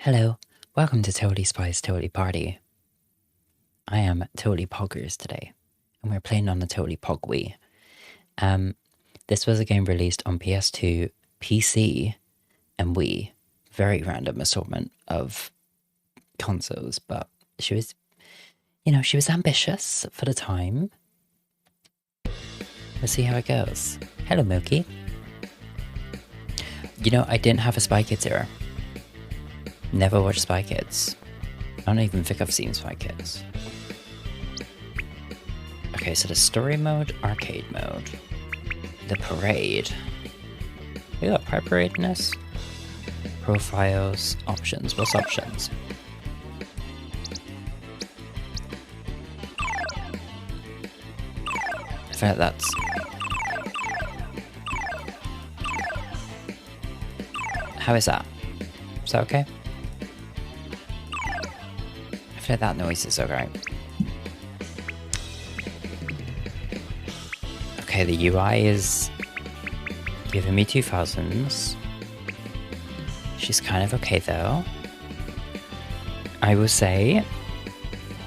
Hello, welcome to Totally Spies Totally Party. I am Totally Poggers today, and we're playing on the Totally Pog Wii. This was a game released on PS2, PC, and Wii. Very random assortment of consoles, but she was ambitious for the time. Let's see how it goes. Hello, Milky. I didn't have a Spy Kids era. Never watched Spy Kids. I don't even think I've seen Spy Kids. Okay, so the story mode, arcade mode. The parade. We got parade in this? Profiles, options. What's options? I feel like that's... How is that? Is that okay? I feel like that noise is okay. Okay, the UI is giving me 2000s. She's kind of okay though. I will say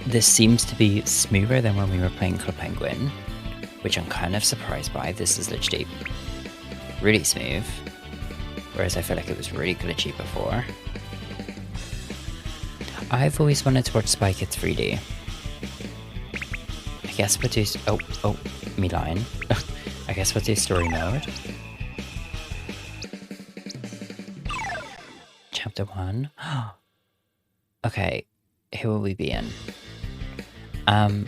this seems to be smoother than when we were playing Club Penguin, which I'm kind of surprised by. This is literally really smooth, whereas I feel like it was really glitchy before. I've always wanted to watch Spy Kids 3D. I guess we'll do... Oh, me lying. I guess we'll do story mode. Chapter 1. Okay, who will we be in? I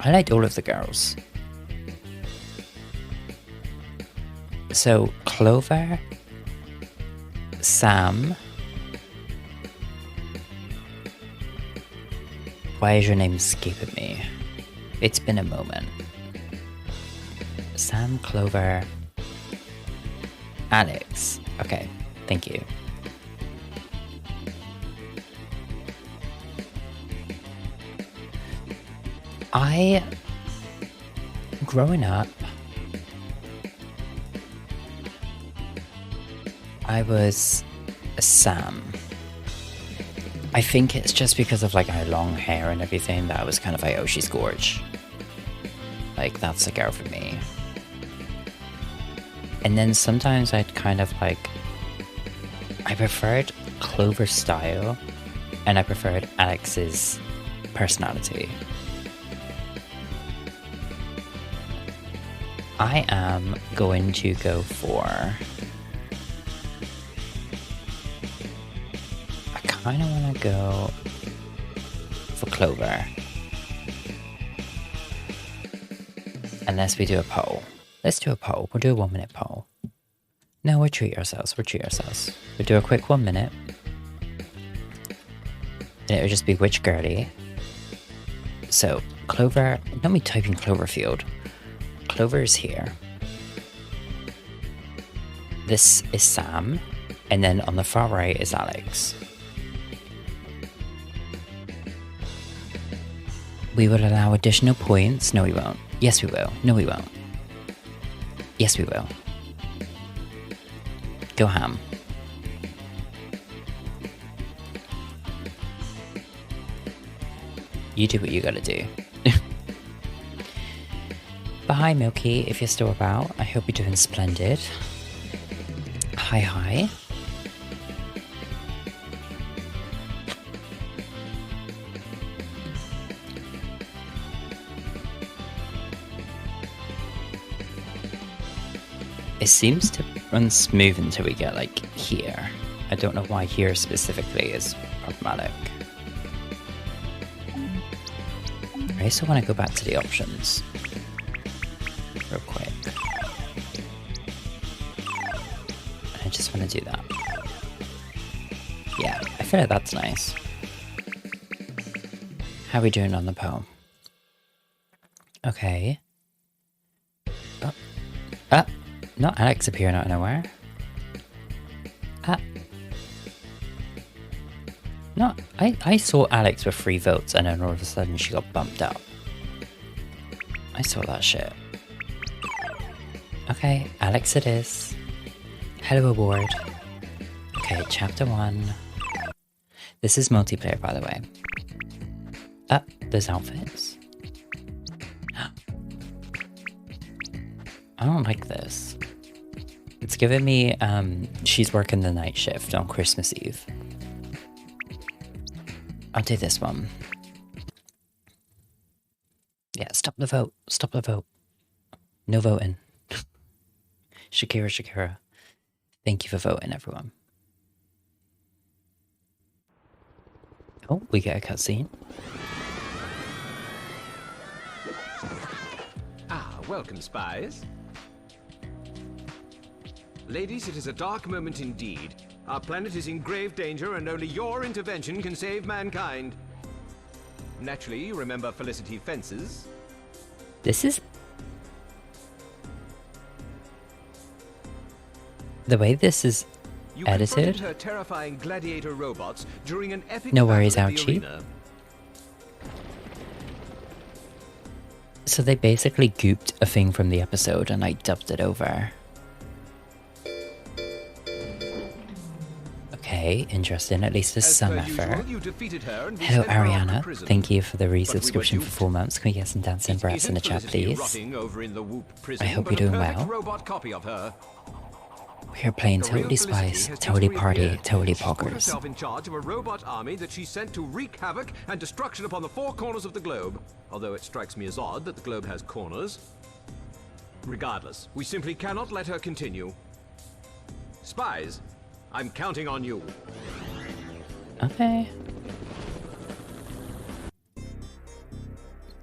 liked all of the girls. So, Clover, Sam... Why is your name escaping me? It's been a moment. Sam, Clover, Alex. Okay, thank you. Growing up, I was a Sam. I think it's just because of like my long hair and everything that I was kind of like, oh, she's gorge. Like, that's a girl for me. And then sometimes I'd kind of like, I preferred Clover's style and I preferred Alex's personality. I am going to go for... I kind of want to go for Clover. Unless we do a poll. Let's do a poll. We'll do a 1 minute poll. No, we'll treat ourselves. We'll do a quick 1 minute. And it'll just be which girly. So, Clover... Let me type in Cloverfield. Clover is here. This is Sam. And then on the far right is Alex. We will allow additional points. No, we won't. Yes, we will. No, we won't. Yes, we will. Go ham. You do what you gotta do. But hi, Milky, if you're still about. I hope you're doing splendid. Hi. It seems to run smooth until we get, like, here. I don't know why here specifically is problematic. I also want to go back to the options. Real quick. I just want to do that. Yeah, I feel like that's nice. How are we doing on the poem? Okay. Not Alex appearing out of nowhere. No, I saw Alex with 3 votes and then all of a sudden she got bumped up. I saw that shit. Okay, Alex it is. Hello award. Okay, chapter 1. This is multiplayer, by the way. There's outfits. I don't like this. It's giving me, she's working the night shift on Christmas Eve. I'll do this one. Yeah, stop the vote. Stop the vote. No voting. Shakira. Thank you for voting, everyone. Oh, we get a cutscene. Ah, welcome, Spies. Ladies, it is a dark moment indeed. Our planet is in grave danger and only your intervention can save mankind. Naturally, you remember Felicity Fences. This is... the way this is edited. Her terrifying gladiator robots during an epic No worries, battle at the ouchie. arena. So they basically gooped a thing from the episode and I dubbed it over. Okay, interesting. At least there's some effort. Hello, Ariana. Thank you for the resubscription for 4 months. Can we get some dancing breaths in the chat, please? I hope you're doing well. We're playing totally Spies, totally party, totally poggers. In charge of a robot army that she sent to wreak havoc and destruction upon the 4 corners of the globe. Although it strikes me as odd that the globe has corners. Regardless, we simply cannot let her continue. Spies, I'm counting on you. Okay.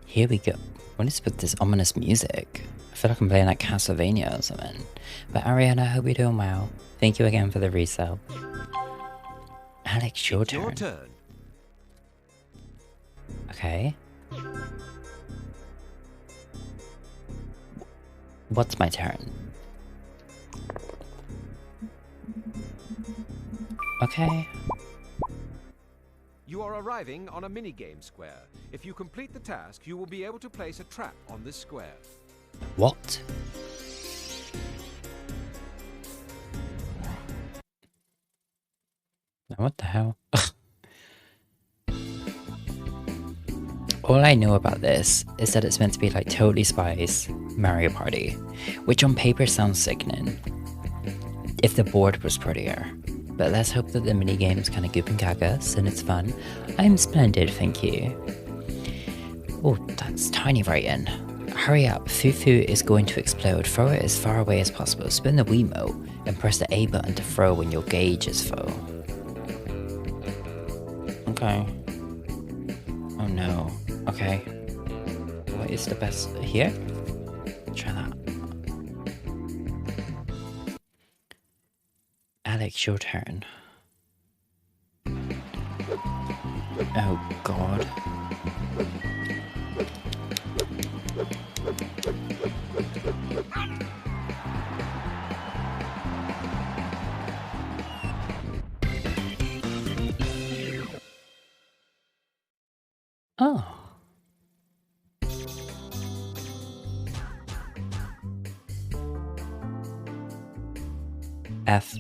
Here we go. What is with this ominous music? I feel like I'm playing like Castlevania or something. But Ariana, I hope you're doing well. Thank you again for the resale. Alex, your turn. Okay. What's my turn? Okay. You are arriving on a minigame square. If you complete the task, you will be able to place a trap on this square. What? What the hell? All I know about this is that it's meant to be like Totally Spies Mario Party, which on paper sounds sickening if the board was prettier. But let's hope that the minigame's kind of goop and gagas and it's fun. I'm splendid, thank you. Oh, that's tiny writing. Hurry up, Fufu is going to explode. Throw it as far away as possible. Spin the Wiimote and press the A button to throw when your gauge is full. Okay. Oh no. Okay. What is the best here? Try that. Alex, your turn. Oh god. Oh. F.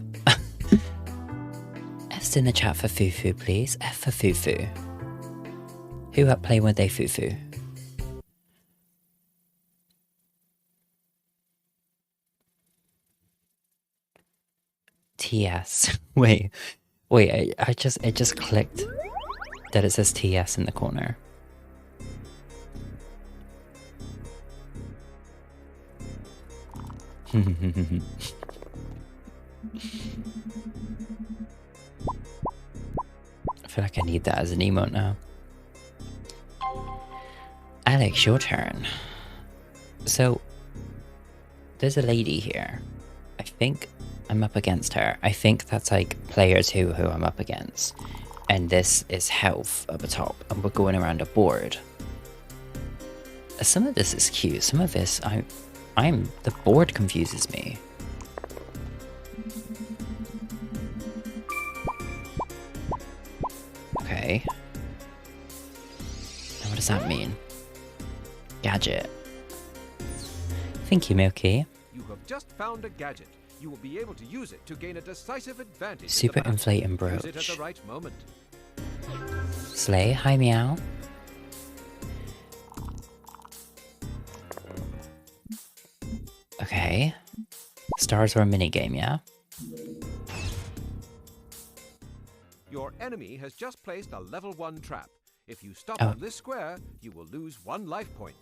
F's in the chat for Fufu, please. F for Fufu. Who up playing with a Fufu? TS. Wait, it just clicked that it says TS in the corner. I feel like I need that as an emote now. Alex, your turn. So, there's a lady here. I think I'm up against her. I think that's like players who I'm up against. And this is health at the top. And we're going around a board. Some of this is cute. Some of this, the board confuses me. Okay. Now what does that mean? Gadget. Thank you, Milky. You have just found a gadget. You will be able to use it to gain a decisive advantage. Super inflating brooch. Use it at the right moment. Slay, hi meow. Okay. Stars are a minigame, yeah? Your enemy has just placed a level 1 trap. If you stop Oh. on this square, you will lose 1 life point.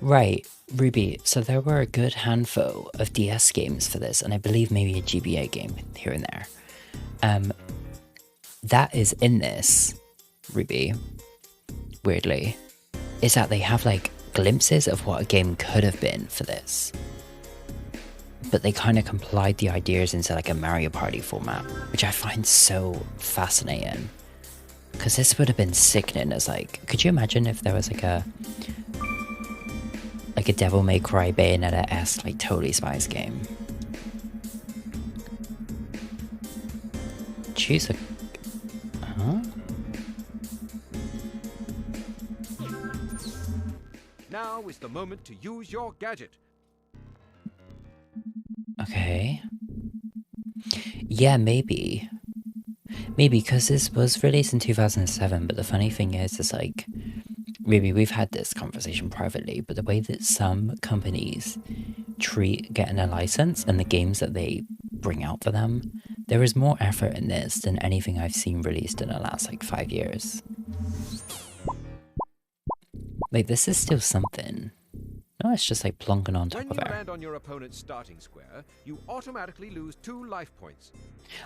Right, Ruby, so there were a good handful of DS games for this, and I believe maybe a GBA game here and there. That is in this, Ruby, weirdly, is that they have like glimpses of what a game could have been for this. But they kind of complied the ideas into like a Mario Party format, which I find so fascinating. Because this would have been sickening as like, could you imagine if there was like a Devil May Cry Bayonetta-esque, like totally Spies game? Choose a... Huh? Now is the moment to use your gadget. Okay. Yeah, maybe. Maybe, because this was released in 2007, but the funny thing is like, maybe we've had this conversation privately, but the way that some companies treat getting a license and the games that they bring out for them, there is more effort in this than anything I've seen released in the last like 5 years. Like, this is still something. No, it's just like plonking on top When of you it. land on your opponent's starting square, you automatically lose 2 life points.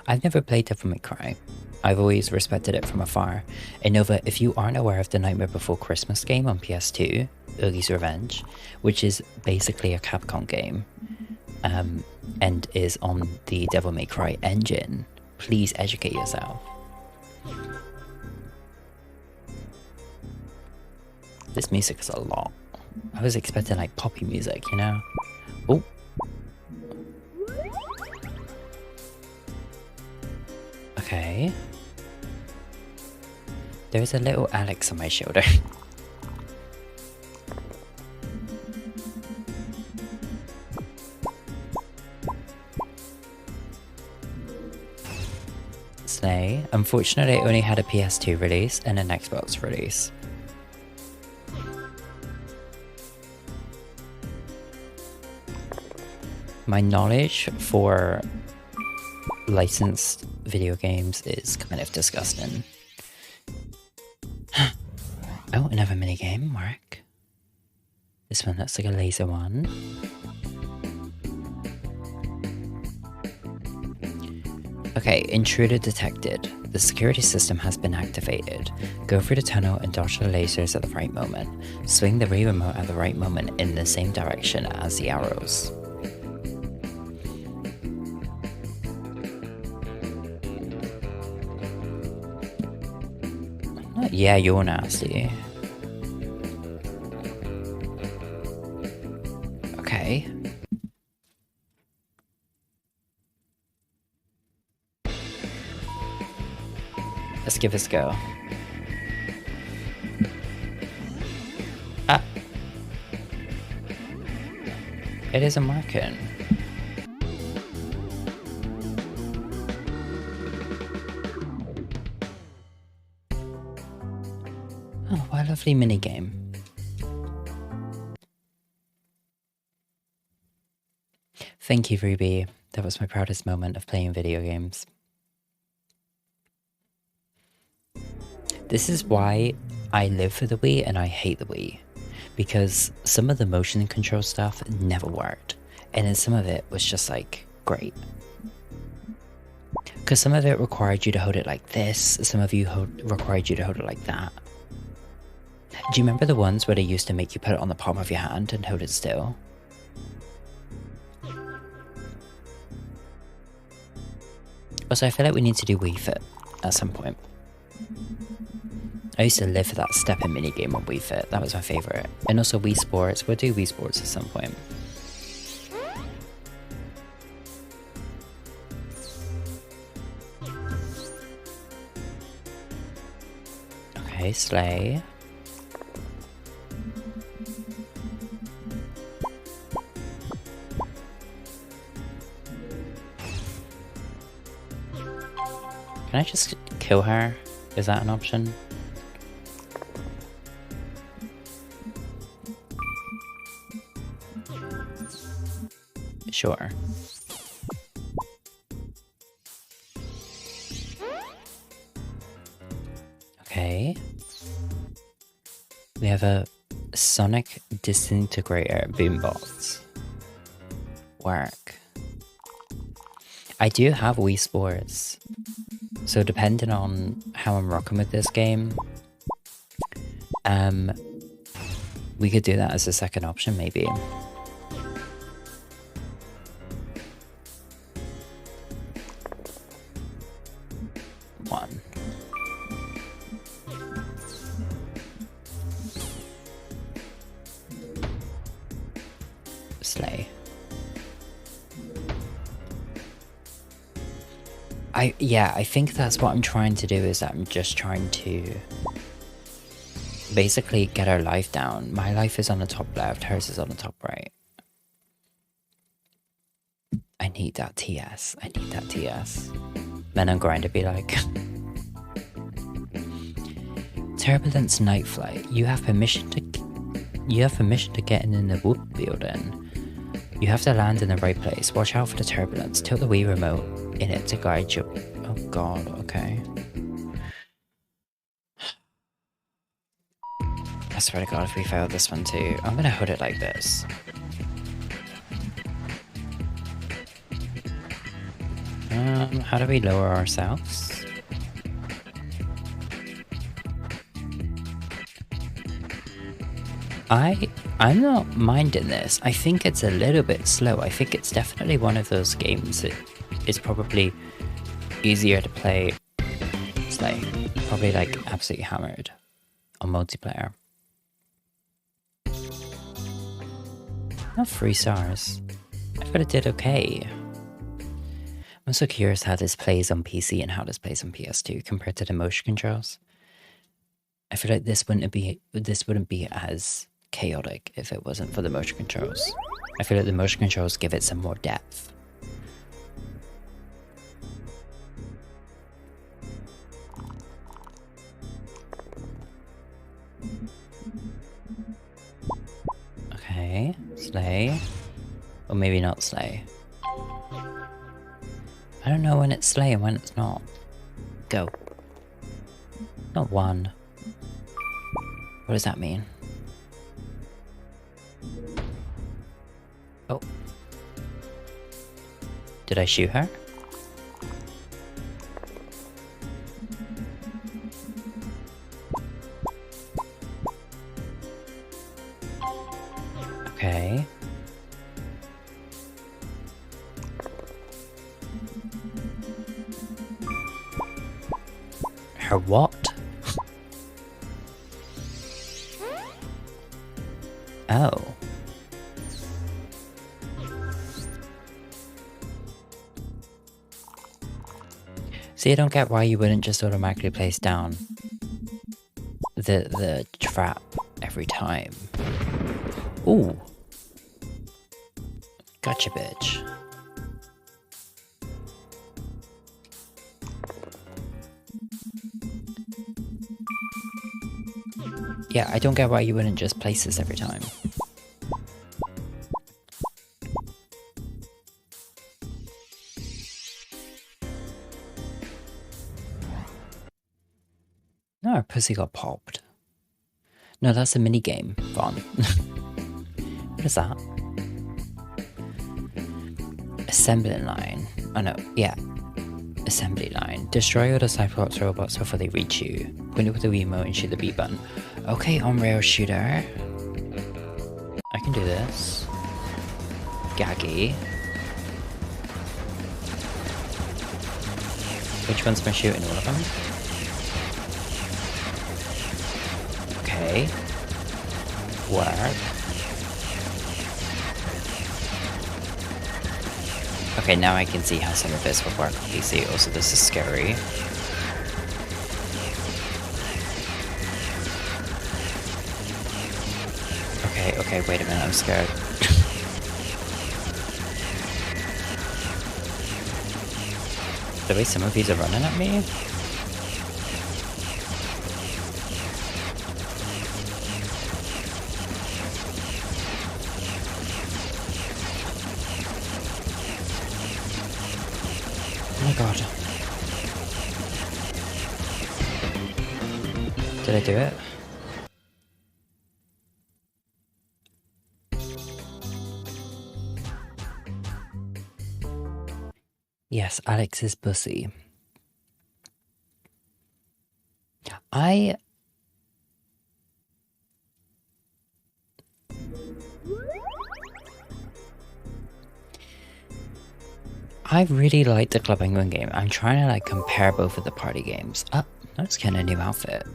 I've never played Devil May Cry. I've always respected it from afar. And Nova, if you aren't aware of the Nightmare Before Christmas game on PS2, Oogie's Revenge, which is basically a Capcom game, and is on the Devil May Cry engine, please educate yourself. This music is a lot. I was expecting like poppy music, you know? Oh. Okay. There's a little Alex on my shoulder. Slay. Unfortunately, it only had a PS2 release and an Xbox release. My knowledge for licensed video games is kind of disgusting. Oh, another minigame, Mark. This one looks like a laser one. Okay, intruder detected. The security system has been activated. Go through the tunnel and dodge the lasers at the right moment. Swing the Wii remote at the right moment in the same direction as the arrows. Yeah, you're nasty. Okay. Let's give this a go. Ah. It isn't working. Oh, what a lovely minigame. Thank you, Ruby. That was my proudest moment of playing video games. This is why I live for the Wii and I hate the Wii. Because some of the motion control stuff never worked. And then some of it was just like, great. Because some of it required you to hold it like this, some of you required you to hold it like that. Do you remember the ones where they used to make you put it on the palm of your hand and hold it still? Also, I feel like we need to do Wii Fit at some point. I used to live for that step-in minigame on Wii Fit. That was my favourite. And also Wii Sports. We'll do Wii Sports at some point. Okay, slay. Can I just kill her? Is that an option? Sure. Okay. We have a Sonic Disintegrator Boombox. Work. I do have Wii Sports, so depending on how I'm rocking with this game, we could do that as a second option, maybe. One. Slay. I think that's what I'm trying to do, is that I'm just trying to basically get our life down. My life is on the top left, hers is on the top right. I need that TS. I need that TS. Men on Grinder be like... Turbulence Night Flight. You have permission to get in the whoop building. You have to land in the right place. Watch out for the turbulence. Tilt the Wii remote in it to guide you. Oh god, okay. I swear to god, if we fail this one too, I'm gonna hold it like this. How do we lower ourselves? I'm not minding this. I think it's a little bit slow. I think it's definitely one of those games that is probably easier to play. It's like probably like absolutely hammered on multiplayer. Not 3 stars. I thought it did okay. I'm so curious how this plays on PC and how this plays on PS2 compared to the motion controls. I feel like this wouldn't be as chaotic if it wasn't for the motion controls. I feel like the motion controls give it some more depth. Okay, slay. Or maybe not slay. I don't know when it's slay and when it's not. Go. Not one. What does that mean? Oh. Did I shoot her? Okay. Her what? Oh. See, I don't get why you wouldn't just automatically place down the trap every time. Ooh. Gotcha, bitch. Yeah, I don't get why you wouldn't just place this every time. No, our pussy got popped. No, that's a minigame, Vaughn. What is that? Assembly line. Oh no, yeah. Assembly line. Destroy all the Cyclops robots before they reach you. Point it with the remote and shoot the B button. Okay, on-rail shooter. I can do this. Gaggy. Which one's my shooting? All of them? Okay. Work. Okay, now I can see how some of this would work on PC. Also, this is scary. Okay, wait a minute, I'm scared. The way some of these are running at me. Oh my god. Did I do it? Yes, Alex is bussy. I really like the Club Penguin game. I'm trying to like compare both of the party games. Oh, that's kind of a new outfit.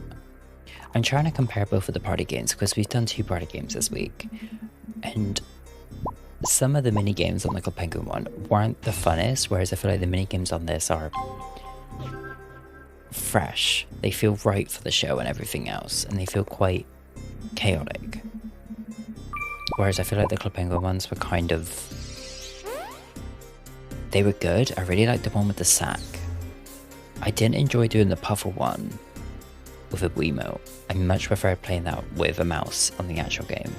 I'm trying to compare both of the party games because we've done 2 party games this week. And some of the mini games on the Club Penguin one weren't the funnest, whereas I feel like the mini games on this are fresh. They feel right for the show and everything else, and they feel quite chaotic. Whereas I feel like the Club Penguin ones were kind of... they were good. I really liked the one with the sack. I didn't enjoy doing the puffle one with a Wiimote. I much prefer playing that with a mouse on the actual game.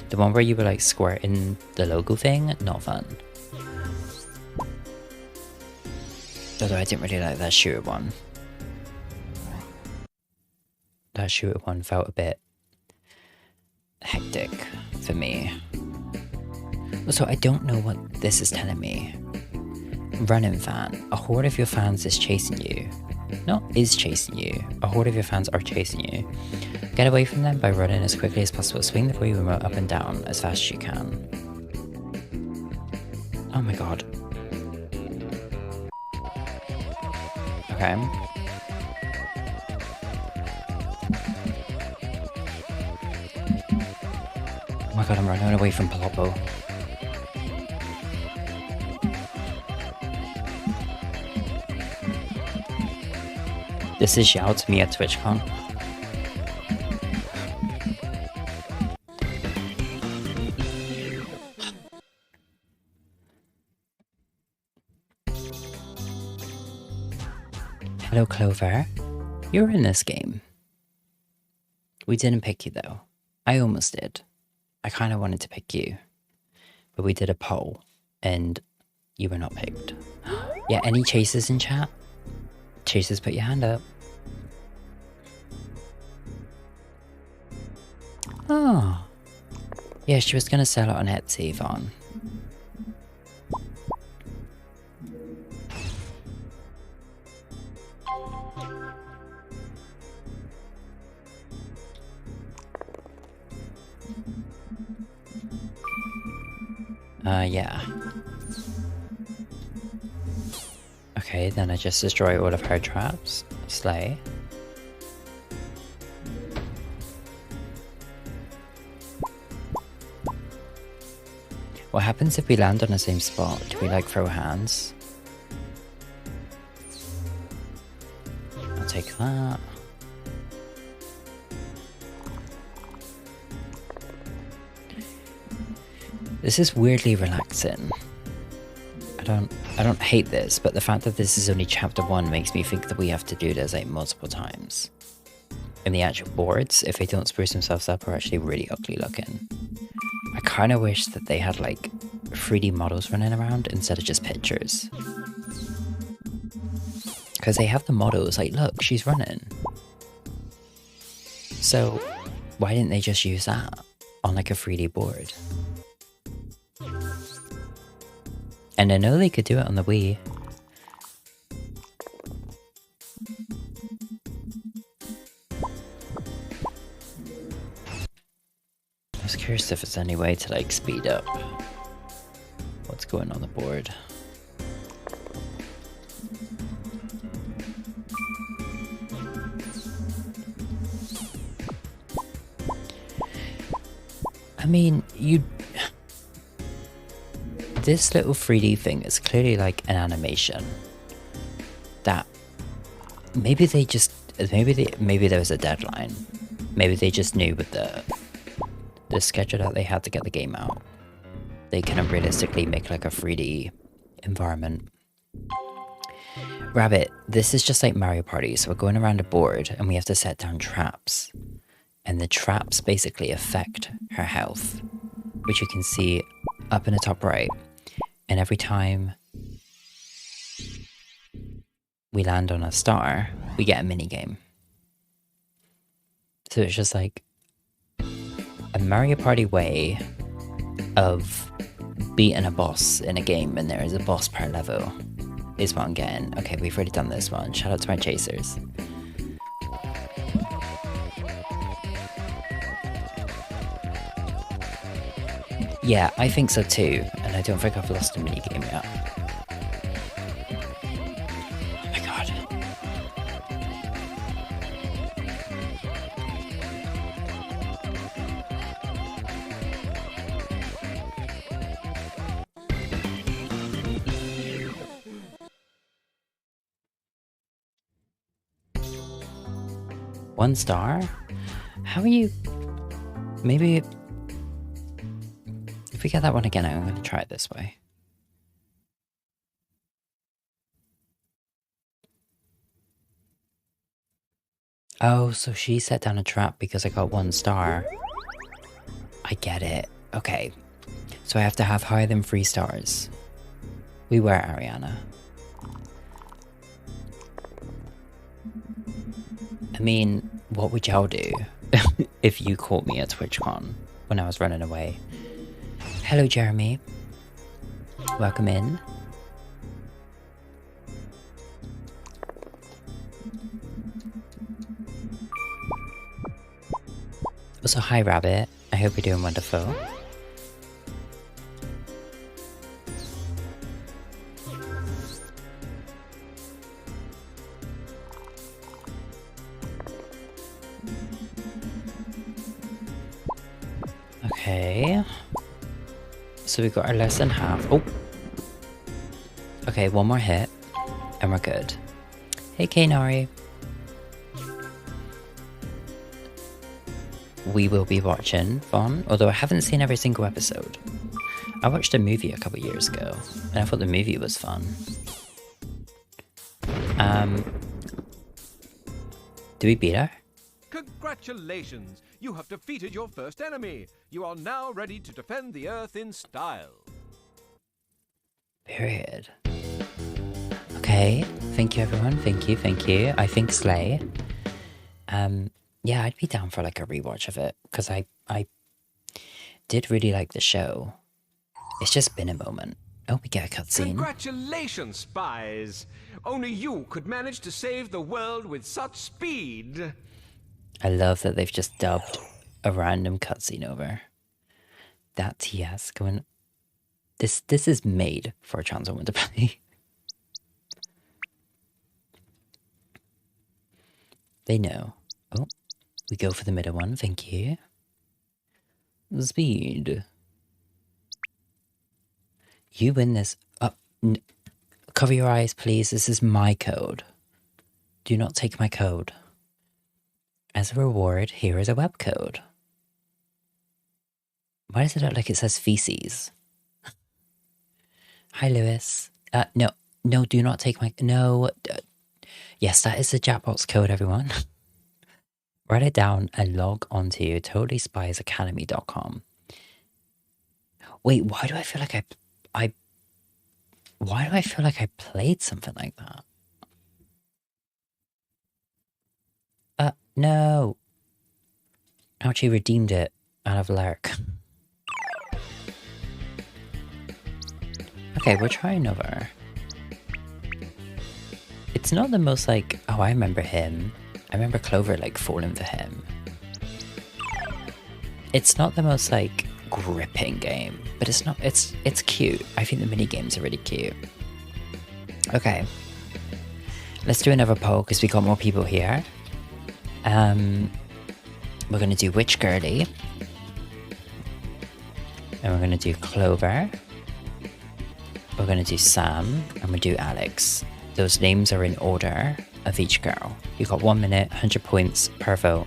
The one where you were like squirting the logo thing, not fun. Although I didn't really like that shooter one. That shooter one felt a bit hectic for me. Also, I don't know what this is telling me. Running fan. A horde of your fans is chasing you. Not is chasing you. A horde of your fans are chasing you. Get away from them by running as quickly as possible. Swing the Wii remote up and down as fast as you can. Oh my god. Okay. Oh my god, I'm running away from Paloppo. This is Xiao to me at TwitchCon. Hello, Clover. You're in this game. We didn't pick you though. I almost did. I kind of wanted to pick you. But we did a poll and you were not picked. Yeah, any chasers in chat? Chasers, put your hand up. Oh. Yeah, she was gonna sell it on Etsy, Yvonne. Yeah. Okay, then I just destroy all of her traps. Slay. What happens if we land on the same spot? Do we like throw hands? I'll take that. This is weirdly relaxing. I don't hate this, but the fact that this is only chapter 1 makes me think that we have to do this like multiple times. And the actual boards, if they don't spruce themselves up, are actually really ugly looking. I kind of wish that they had like 3D models running around instead of just pictures. Because they have the models, like look, she's running. So why didn't they just use that on like a 3D board? And I know they could do it on the Wii. I was curious if there's any way to like speed up what's going on the board. I mean, this little 3D thing is clearly like an animation that maybe there was a deadline. Maybe they just knew with the schedule that they had to get the game out, they couldn't realistically make like a 3D environment Rabbit, this is just like Mario Party. So we're going around a board and we have to set down traps. And the traps basically affect her health, which you can see up in the top right. And every time we land on a star, we get a mini game. So it's just like a Mario Party way of beating a boss in a game, and there is a boss per level, is what I'm getting. Okay, we've already done this one. Shout out to my chasers. Yeah, I think so too, and I don't think I've lost a minigame yet. Oh my god. One star? How are you... Maybe... If we get that one again, I'm going to try it this way. Oh, so she set down a trap because I got 1 star. I get it. Okay. So I have to have higher than 3 stars. We were Ariana. I mean, what would y'all do if you caught me at TwitchCon when I was running away? Hello, Jeremy. Welcome in. Also, hi, Rabbit. I hope you're doing wonderful. Okay. So we've got our less than half. Oh! Okay, 1 more hit. And we're good. Hey, Kainari. We will be watching Vaughn, although I haven't seen every single episode. I watched a movie a couple years ago, and I thought the movie was fun. Do we beat her? Congratulations! You have defeated your first enemy. You are now ready to defend the Earth in style. Period. Okay, thank you everyone, thank you. I think Slay. Yeah, I'd be down for like a rewatch of it, because I did really like the show. It's just been a moment. Oh, we get a cutscene. Congratulations, Spies! Only you could manage to save the world with such speed. I love that they've just dubbed a random cutscene over. That TS going... This is made for a trans woman to play. They know. Oh, we go for the middle one, thank you. Speed. You win this. Cover your eyes, please. This is my code. Do not take my code. As a reward, here is a web code. Why does it look like it says feces? Hi, Lewis. No, do not take my... No. Yes, that is the Jackbox code, everyone. Write it down and log onto totallyspiesacademy.com. Wait, why do I feel like why do I feel like I played something like that? No. I actually redeemed it out of Lurk. Okay, we're trying over. It's not the most like... Oh, I remember him. I remember Clover like falling for him. It's not the most like gripping game, but it's not... It's cute. I think the mini games are really cute. Okay. Let's do another poll because we got more people here. We're gonna do Witch Girly. And we're gonna do Clover. We're gonna do Sam, and we'll do Alex. Those names are in order of each girl. You got 1 minute, 100 points per vote.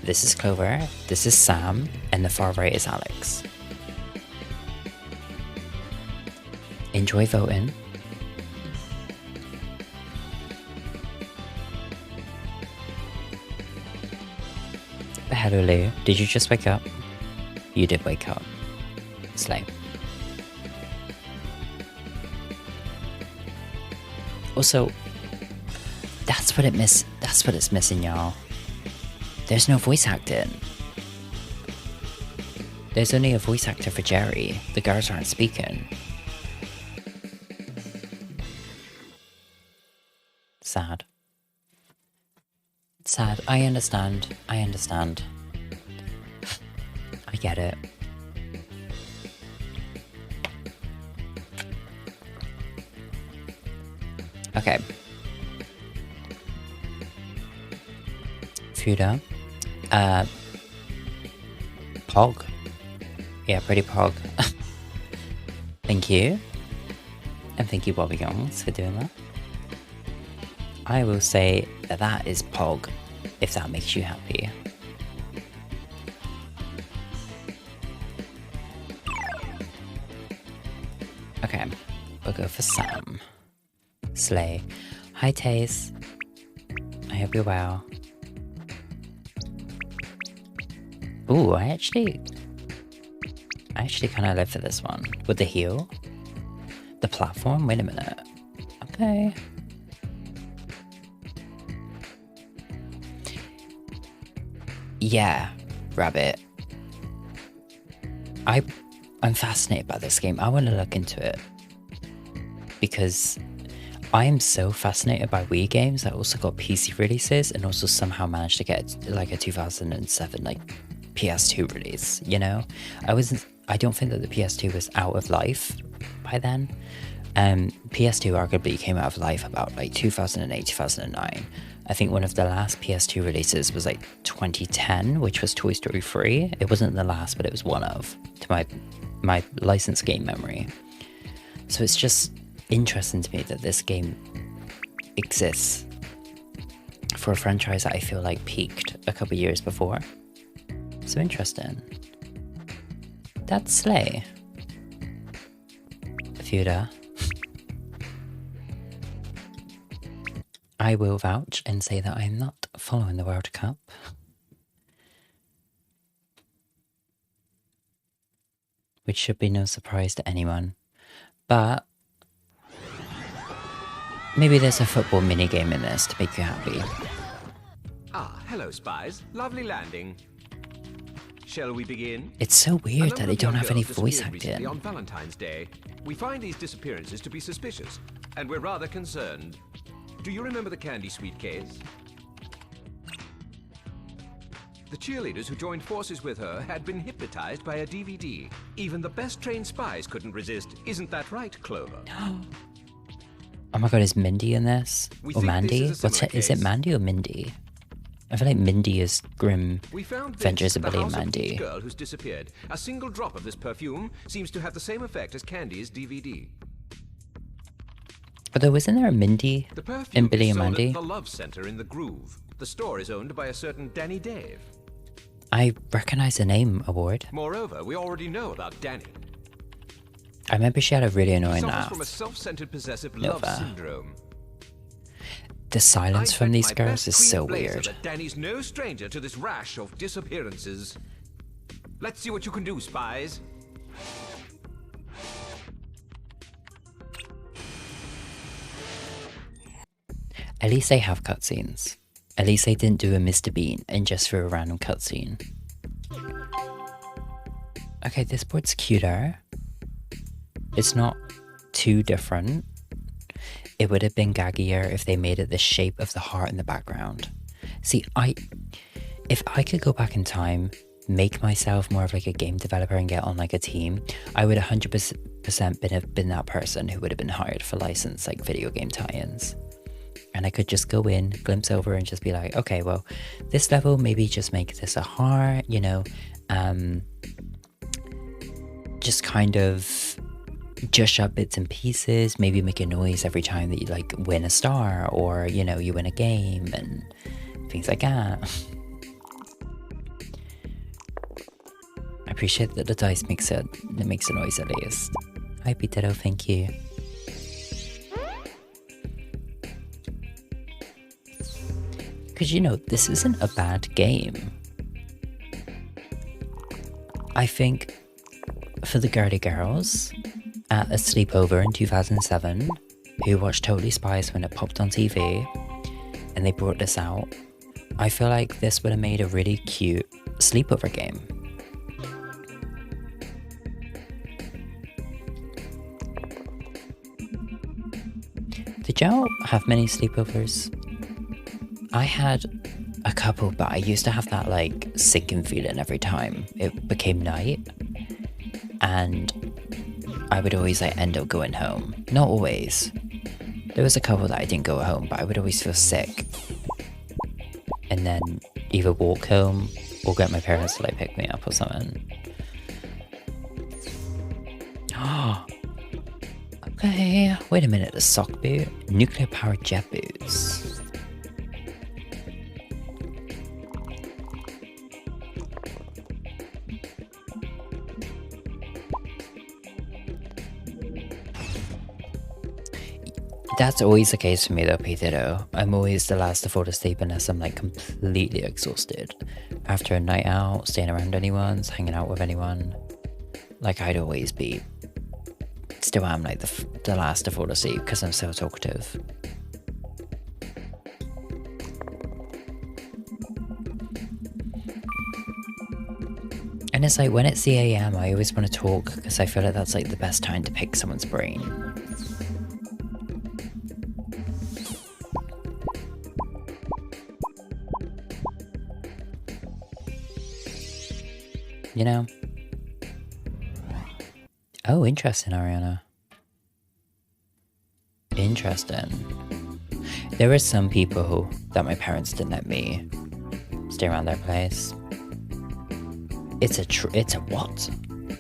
This is Clover, this is Sam, and the far right is Alex. Enjoy voting. Hello, Lou. Did you just wake up? You did wake up. Slay. Also, that's what it's missing, y'all. There's no voice acting. There's only a voice actor for Jerry. The girls aren't speaking. Sad. Sad. I understand. I get it. Okay. Fuda. Pog. Yeah, pretty pog. Thank you. And thank you, Bobby Youngs, for doing that. I will say that that is pog, if that makes you happy. Okay, we'll go for Sam. Slay. Hi, Taze. I hope you're well. Ooh, I actually kind of live for this one. With the heel? The platform? Wait a minute. Okay. Yeah, Rabbit. I'm fascinated by this game. I want to look into it. Because I am so fascinated by Wii games. I also got PC releases and also somehow managed to get like a 2007 like PS2 release, you know? I don't think that the PS2 was out of life by then. PS2 arguably came out of life about like 2008, 2009. I think one of the last PS2 releases was like 2010, which was Toy Story 3. It wasn't the last, but it was one of, to my licensed game memory. So it's just interesting to me that this game exists for a franchise that I feel like peaked a couple years before. So interesting. That's slay. Fuda. I will vouch and say that I am not following the World Cup. Which should be no surprise to anyone. But maybe there's a football minigame in this to make you happy. Ah, hello, Spies. Lovely landing. Shall we begin? It's so weird that they don't have any voice acting. On Valentine's Day, we find these disappearances to be suspicious, and we're rather concerned. Do you remember the candy sweet case? The cheerleaders who joined forces with her had been hypnotized by a DVD. Even the best trained spies couldn't resist. Isn't that right, Clover? Oh my god, is Mindy in this? Or Mandy? Is it Mandy or Mindy? I feel like Mindy is Grim Ventures of Billy and Mandy. Girl who's disappeared. A single drop of this perfume seems to have the same effect as Candy's DVD. Although, isn't there a Mindy in Billy and Mandy? At the Love Center in the Groove. The store is owned by a certain Danny Dave. I recognize the name, Award. Moreover, we already know about Danny. I remember she had a really annoying laugh. From a self-centered possessive love syndrome. The silence from these girls is so weird. Danny's no stranger to this rash of disappearances. Let's see what you can do, Spies. At least they have cutscenes. At least they didn't do a Mr. Bean and just threw a random cutscene. Okay, this board's cuter. It's not too different. It would have been gaggier if they made it the shape of the heart in the background. See, if I could go back in time, make myself more of like a game developer and get on like a team, I would 100% have been that person who would have been hired for licensed like video game tie-ins. And I could just go in, glimpse over and just be like, okay, well, this level, maybe just make this a heart, you know, just kind of jush up bits and pieces, maybe make a noise every time that you like win a star or, you know, you win a game and things like that. I appreciate that the dice makes a noise at least. Hi Peter, thank you. Because, you know, this isn't a bad game. I think for the girly girls at a sleepover in 2007 who watched Totally Spies when it popped on TV and they brought this out, I feel like this would have made a really cute sleepover game. Did y'all have many sleepovers? I had a couple, but I used to have that like sinking feeling every time it became night, and I would always like end up going home. Not always. There was a couple that I didn't go home, but I would always feel sick and then either walk home or get my parents to like pick me up or something. Okay, wait a minute, a sock boot? Nuclear powered jet boots. That's always the case for me though, Peter, though. I'm always the last to fall asleep unless I'm like completely exhausted. After a night out, staying around anyone's, hanging out with anyone. Like I'd always be, still am like the last to fall asleep because I'm so talkative. And it's like when it's the AM, I always want to talk because I feel like that's like the best time to pick someone's brain. You know? Oh, interesting, Ariana. Interesting. There are some people that my parents didn't let me stay around their place. It's a what?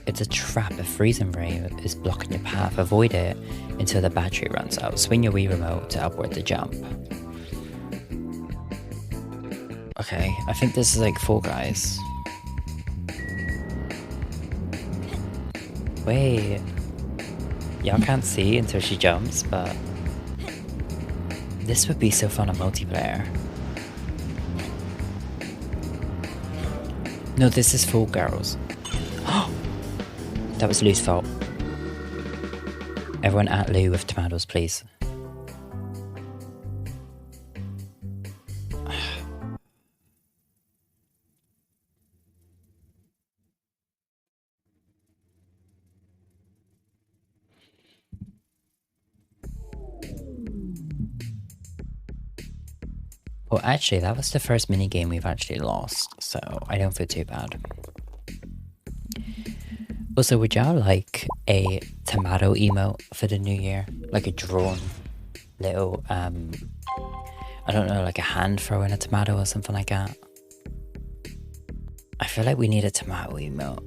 It's a trap. A freezing ray is blocking your path. Avoid it until the battery runs out. Swing your Wii remote to upward to jump. Okay, I think this is like Fall Guys. Wait, y'all can't see until she jumps, but this would be so fun on multiplayer. No, this is Fall Girls. That was Lou's fault. Everyone at Lou with tomatoes, please. Well, actually, that was the first minigame we've actually lost, so I don't feel too bad. Also, would y'all like a tomato emote for the new year? Like a drawn little, I don't know, like a hand throwing a tomato or something like that? I feel like we need a tomato emote.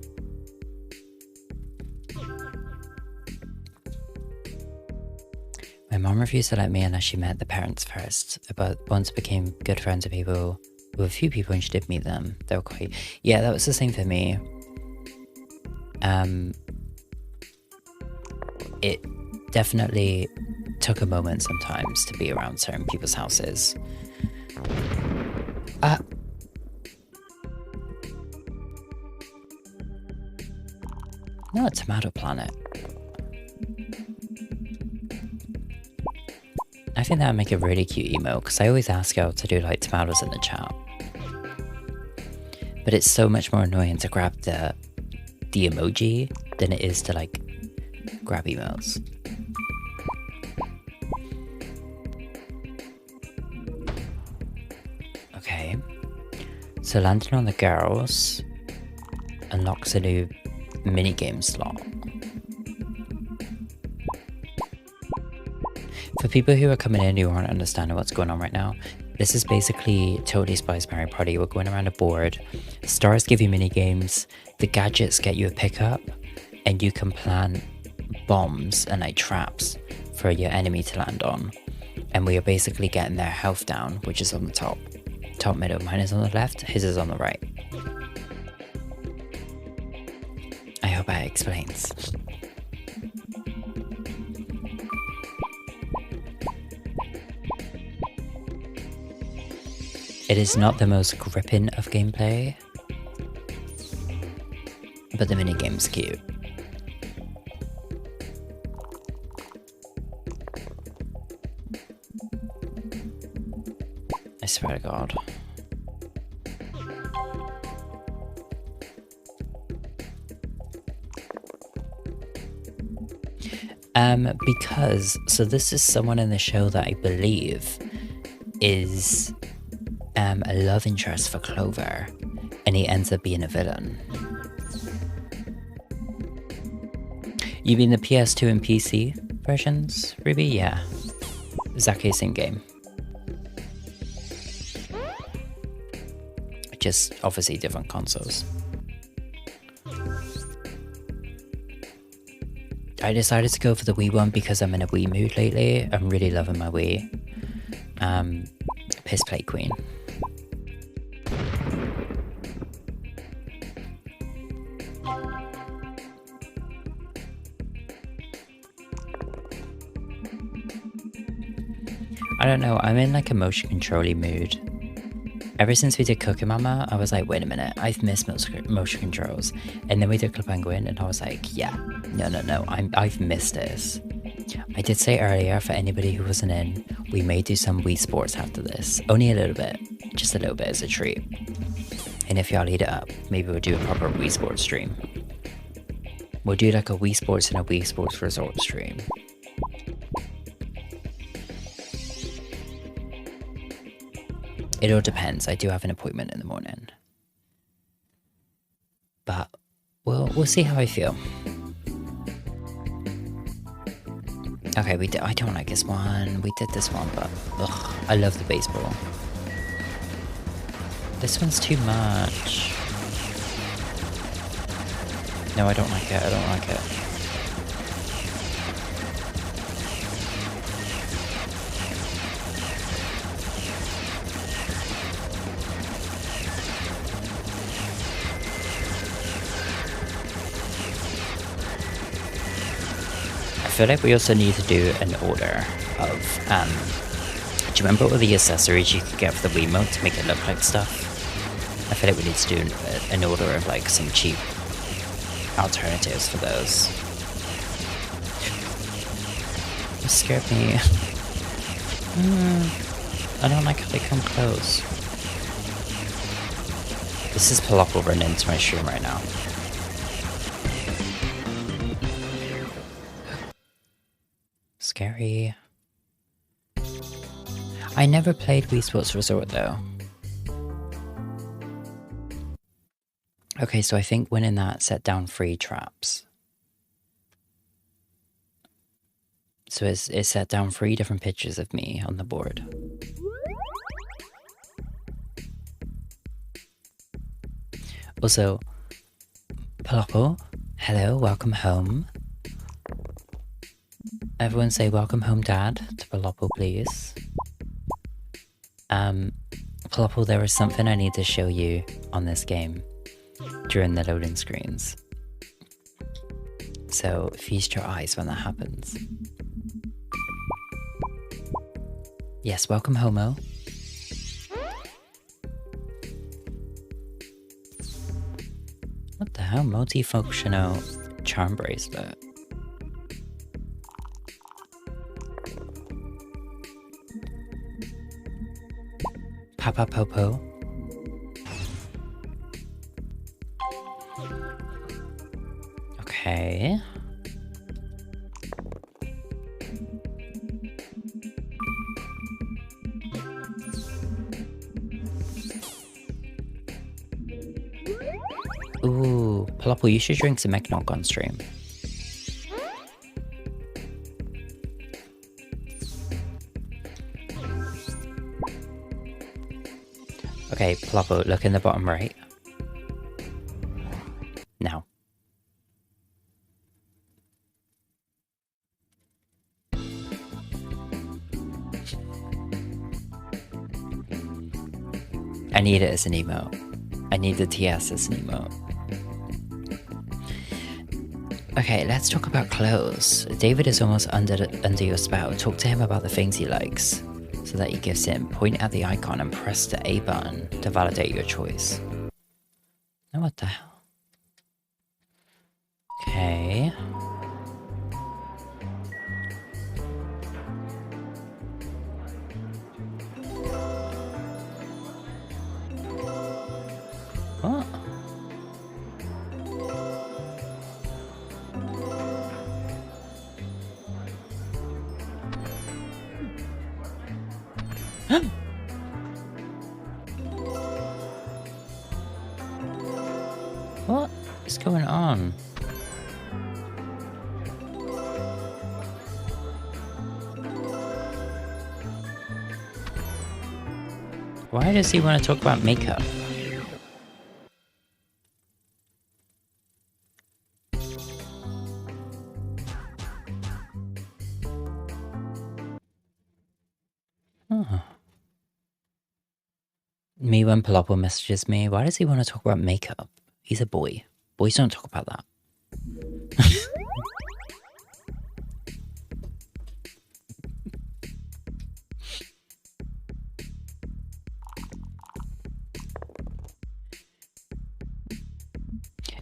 My mom refused to let me unless she met the parents first, but once became good friends with a few people, and she did meet them. They were quite, yeah, that was the same for me. It definitely took a moment sometimes to be around certain people's houses. Not a tomato planet. I think that would make a really cute emote, because I always ask y'all to do like tomatoes in the chat. But it's so much more annoying to grab the emoji than it is to like grab emotes. Okay. So landing on the girls unlocks a new minigame slot. For people who are coming in who aren't understanding what's going on right now, this is basically Totally Spies Mario Party. We're going around a board. Stars give you mini games. The gadgets get you a pickup, and you can plant bombs and like traps for your enemy to land on. And we are basically getting their health down, which is on the top middle. Mine is on the left, his is on the right. I hope that explains. It is not the most gripping of gameplay. But the minigame's cute. I swear to God. Because, so this is someone in the show that I believe is a love interest for Clover, and he ends up being a villain. You mean the PS2 and PC versions, Ruby? Yeah. Exactly the same game. Just obviously different consoles. I decided to go for the Wii one because I'm in a Wii mood lately. I'm really loving my Wii. Piss Play Queen. I don't know, I'm in like a motion control-y mood. Ever since we did Cookie Mama, I was like, wait a minute, I've missed motion controls. And then we did Club Penguin, and I was like, yeah, no, I've missed this. I did say earlier, for anybody who wasn't in, we may do some Wii Sports after this. Only a little bit, just a little bit as a treat. And if y'all eat it up, maybe we'll do a proper Wii Sports stream. We'll do like a Wii Sports and a Wii Sports Resort stream. It all depends. I do have an appointment in the morning. But we'll see how I feel. Okay, I don't like this one. We did this one, but ugh, I love the baseball. This one's too much. No, I don't like it. I don't like it. I feel like we also need to do an order of, do you remember all the accessories you could get for the Wiimote to make it look like stuff? I feel like we need to do an order of like some cheap alternatives for those. It scared me. I don't like how they come close. This is Palopple running into my stream right now. Scary. I never played Wii Sports Resort though. Okay, so I think winning that set down 3 traps. So it set down 3 different pictures of me on the board. Also, Palopple, hello, welcome home. Everyone say welcome home, Dad, to Palopple, please. Palopple, there is something I need to show you on this game during the loading screens. So feast your eyes when that happens. Yes, welcome, Homo. What the hell? Multifunctional charm bracelet. Papa Popo. Okay. Ooh, Palopple, you should drink some eggnog on stream. Okay, Palopple, look in the bottom right. Now. I need it as an emote. I need the TS as an emote. Okay, let's talk about clothes. David is almost under your spell. Talk to him about the things he likes, so that he gives in. Point at the icon and press the A button to validate your choice. Now what the hell? Okay. What? What is going on? Why does he want to talk about makeup? Oh. Me when Paloppo messages me, why does he want to talk about makeup? He's a boy. Boys don't talk about that.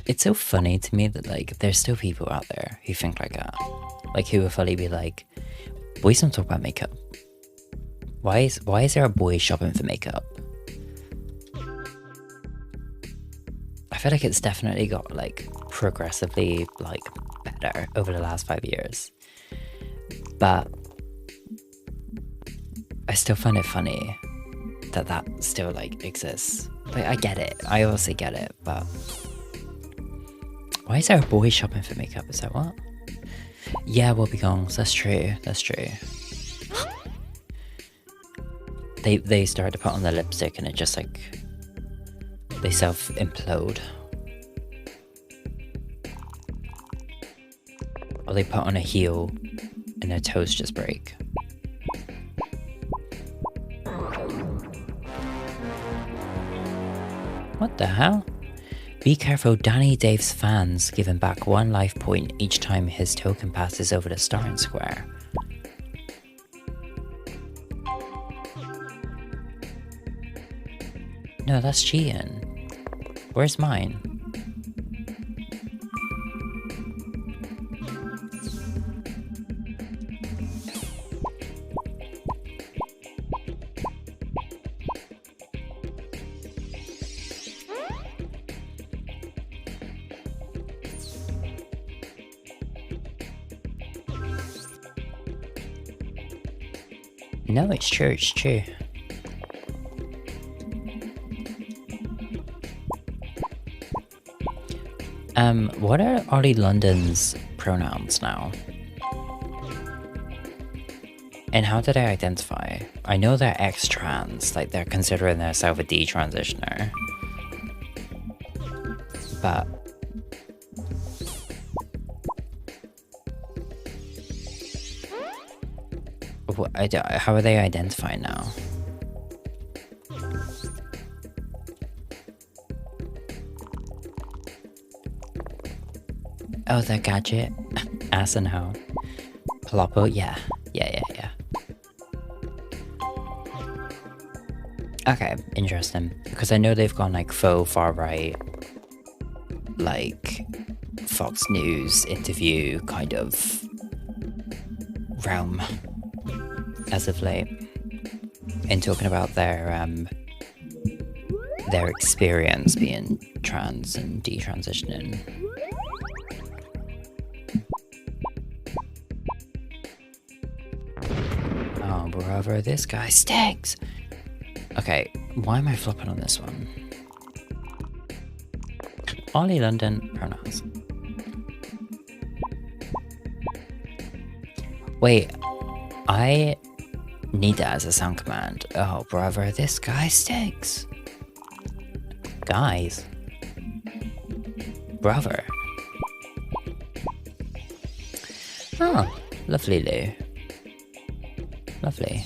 It's so funny to me that, like, there's still people out there who think like that. Like, who will fully be like, boys don't talk about makeup. Why is there a boy shopping for makeup? I feel like it's definitely got, like, progressively, like, better over the last 5 years. But I still find it funny that that still, like, exists. Like, I get it. I obviously get it, but why is there a boy shopping for makeup? Is that what? Yeah, wobbegongs. That's true. That's true. They start to put on their lipstick and it just, like, they self-implode. Or they put on a heel and their toes just break. What the hell? Be careful, Danny Dave's fans giving back 1 life point each time his token passes over the starting square. No, that's cheating. Where's mine? No, it's true, it's true. What are Ollie London's pronouns now? And how did I identify? I know they're ex-trans, like they're considering themselves a detransitioner. But how are they identifying now? Oh, the gadget. Ass and hoe. Paloppo, yeah. Yeah. Okay, interesting. Because I know they've gone like faux far right, like Fox News interview kind of realm as of late, in talking about their experience being trans and detransitioning. Oh, brother, this guy stinks. Okay, why am I flopping on this one? Ollie London pronouns. Wait, I need that as a sound command. Oh, brother, this guy stinks. Guys. Brother. Oh, lovely, Lou. Lovely.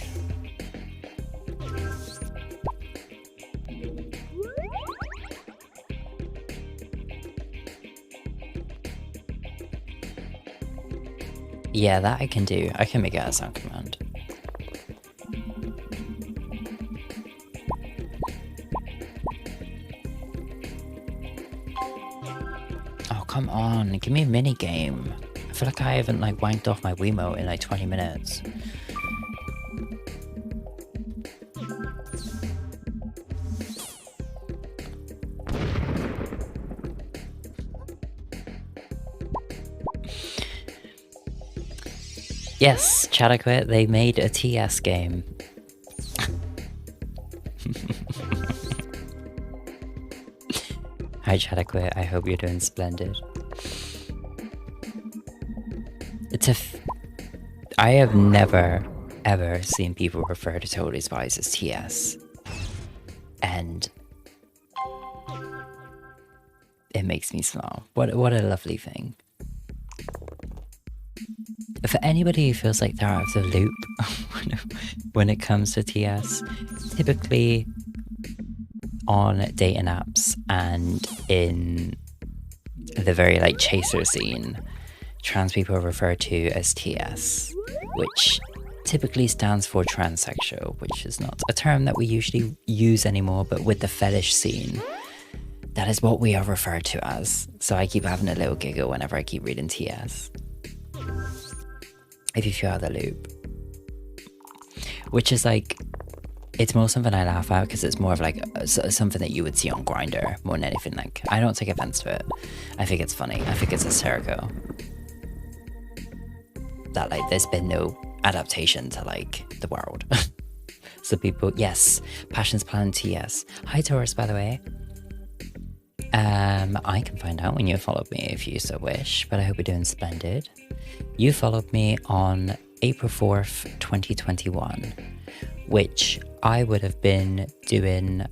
Yeah, that I can do. I can make it a sound command. Oh, come on, give me a mini game. I feel like I haven't like wanked off my Wiimote in like 20 minutes. Yes, Chadaquit, they made a TS game. Hi Chadaquit, I hope you're doing splendid. I have never, ever seen people refer to Totally Spies as TS. And it makes me smile. What a lovely thing. For anybody who feels like they're out of the loop when it comes to TS, typically on dating apps and in the very like chaser scene, trans people are referred to as TS, which typically stands for transsexual, which is not a term that we usually use anymore, but with the fetish scene, that is what we are referred to as. So I keep having a little giggle whenever I keep reading TS. If you feel out of the loop. Which is like, it's more something I laugh at because it's more of like something that you would see on Grindr more than anything. Like, I don't take offense to it. I think it's funny. I think it's hysterical. That like, there's been no adaptation to like the world. So people, yes, Passions Plan TS. Hi Taurus, by the way. I can find out when you followed me if you so wish, but I hope you're doing splendid. You followed me on April 4th, 2021, which I would have been doing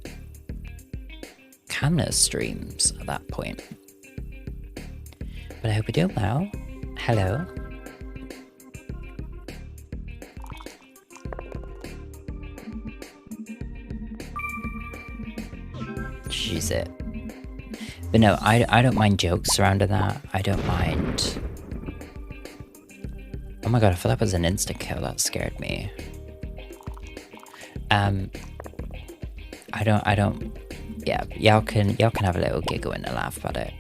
camera streams at that point. But I hope you're doing well. Hello. She's it. But no, I don't mind jokes surrounding that. I don't mind. Oh my god, I thought that was an instant kill. That scared me. I don't. Yeah, y'all can have a little giggle and a laugh about it.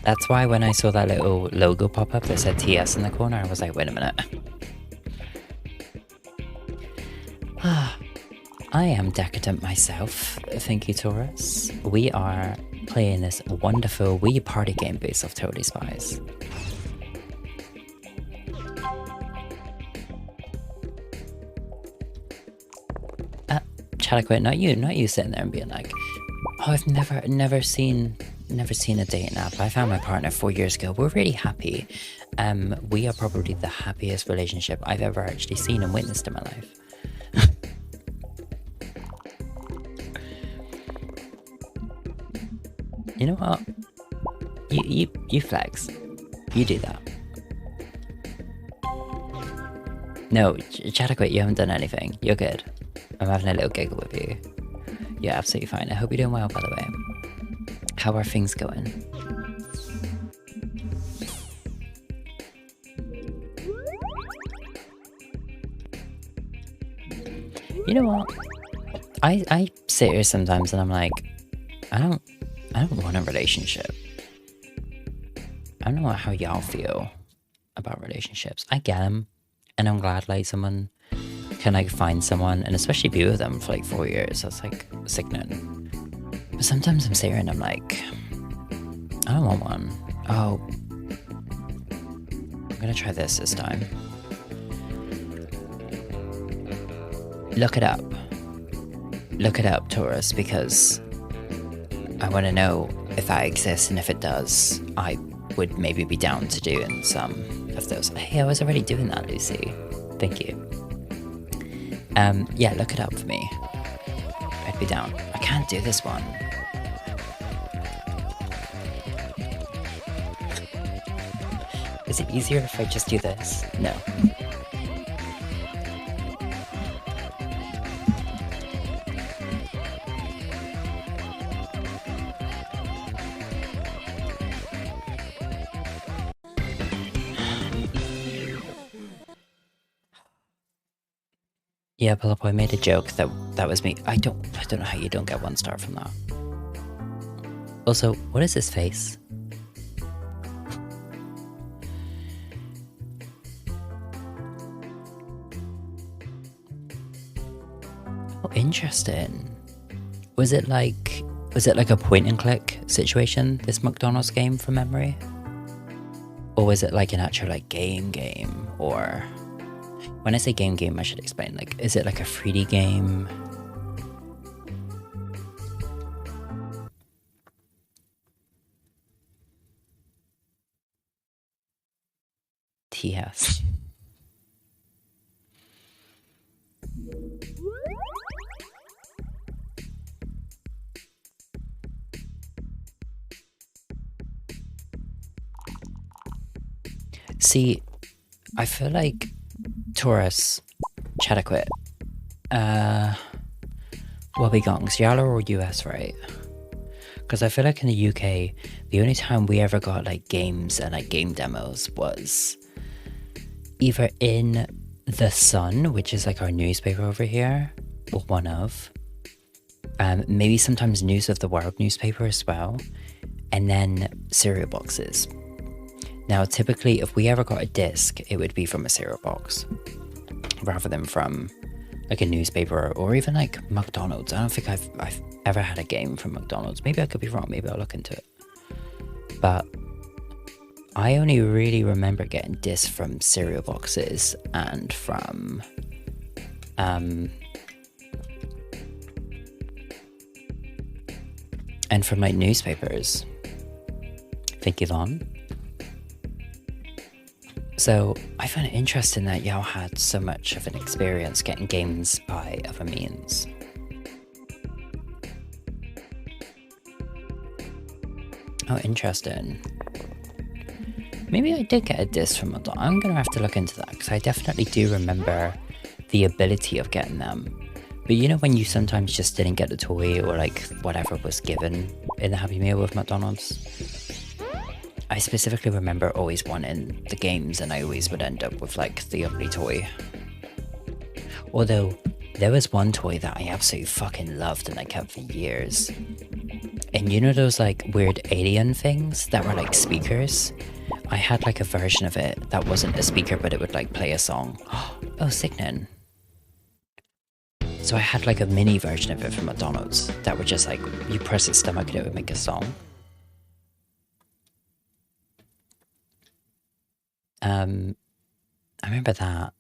That's why when I saw that little logo pop up that said TS in the corner, I was like, wait a minute. I am decadent myself, thank you Taurus. We are playing this wonderful Wii party game based off Totally Spies. Chadaquit, not you sitting there and being like, oh, I've never seen a dating app. I found my partner 4 years ago. We're really happy. We are probably the happiest relationship I've ever actually seen and witnessed in my life. You know what? You flex. You do that. No, Chadaquit, you haven't done anything. You're good. I'm having a little giggle with you. You're absolutely fine. I hope you're doing well, by the way. How are things going? You know what? I sit here sometimes and I'm like, I don't want a relationship. I don't know how y'all feel about relationships. I get them, and I'm glad like someone can like find someone, and especially be with them for like 4 years. That's like sickening. But sometimes I'm sitting here and I'm like, I don't want one. Oh, I'm gonna try this time. Look it up. Look it up, Taurus, because I want to know if that exists, and if it does, I would maybe be down to doing some of those. Hey, I was already doing that, Lucy. Thank you. Yeah, look it up for me. I'd be down. I can't do this one. Is it easier if I just do this? No. Yeah, Pillowboy made a joke that was me. I don't know how you don't get 1 star from that. Also, what is his face? Oh, interesting. Was it like a point and click situation, this McDonald's game from memory? Or was it like an actual like game? Or when I say game, I should explain, like, is it like a 3D game? TS. See, I feel like Taurus, Chataquit, Wobbegong's Yala or US, right? Because I feel like in the UK, the only time we ever got like games and like game demos was either in The Sun, which is like our newspaper over here, or one of. Maybe sometimes News of the World newspaper as well, and then cereal boxes. Now, typically, if we ever got a disc, it would be from a cereal box, rather than from like a newspaper or even like McDonald's. I don't think I've ever had a game from McDonald's. Maybe I could be wrong. Maybe I'll look into it. But I only really remember getting discs from cereal boxes and from like newspapers. Thank you, Vaughn. So I find it interesting that y'all had so much of an experience getting games by other means. Oh, interesting. Maybe I did get a disc from McDonald's. I'm gonna have to look into that, because I definitely do remember the ability of getting them. But you know when you sometimes just didn't get the toy or like whatever was given in the Happy Meal with McDonald's? I specifically remember always wanting the games, and I always would end up with like the ugly toy. Although there was one toy that I absolutely fucking loved and I kept for years. And you know those like weird alien things that were like speakers? I had like a version of it that wasn't a speaker, but it would like play a song. Oh, sickening. So I had like a mini version of it from McDonald's that would just like, you press its stomach and it would make a song. I remember that.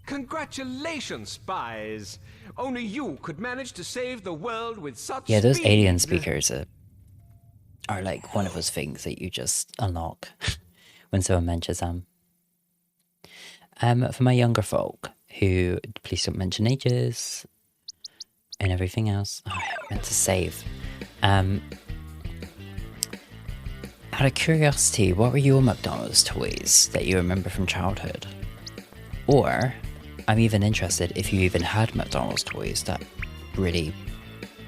Congratulations, Spies! Only you could manage to save the world with such Yeah, those speed. alien speakers are like one of those things that you just unlock when someone mentions them. For my younger folk who, please don't mention ages and everything else. Oh, I meant to save. Out of curiosity, what were your McDonald's toys that you remember from childhood? Or, I'm even interested if you even had McDonald's toys that really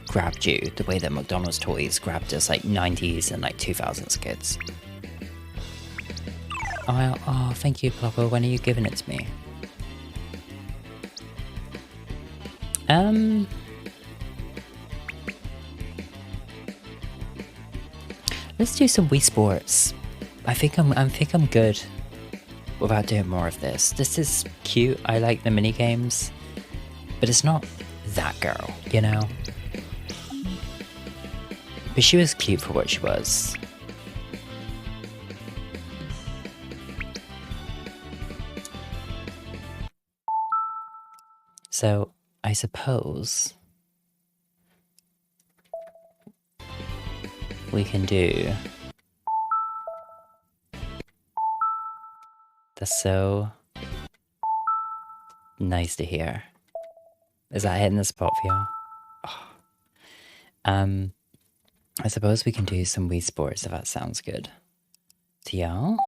grabbed you the way that McDonald's toys grabbed us like 90s and like 2000s kids. Oh, thank you, Plopper. When are you giving it to me? Let's do some Wii Sports. I think I'm good without doing more of this. This is cute. I like the mini games, but it's not that girl, you know. But she was cute for what she was. So I suppose we can do. That's so nice to hear. Is that hitting the spot for y'all? Oh. I suppose we can do some Wii Sports if that sounds good to y'all.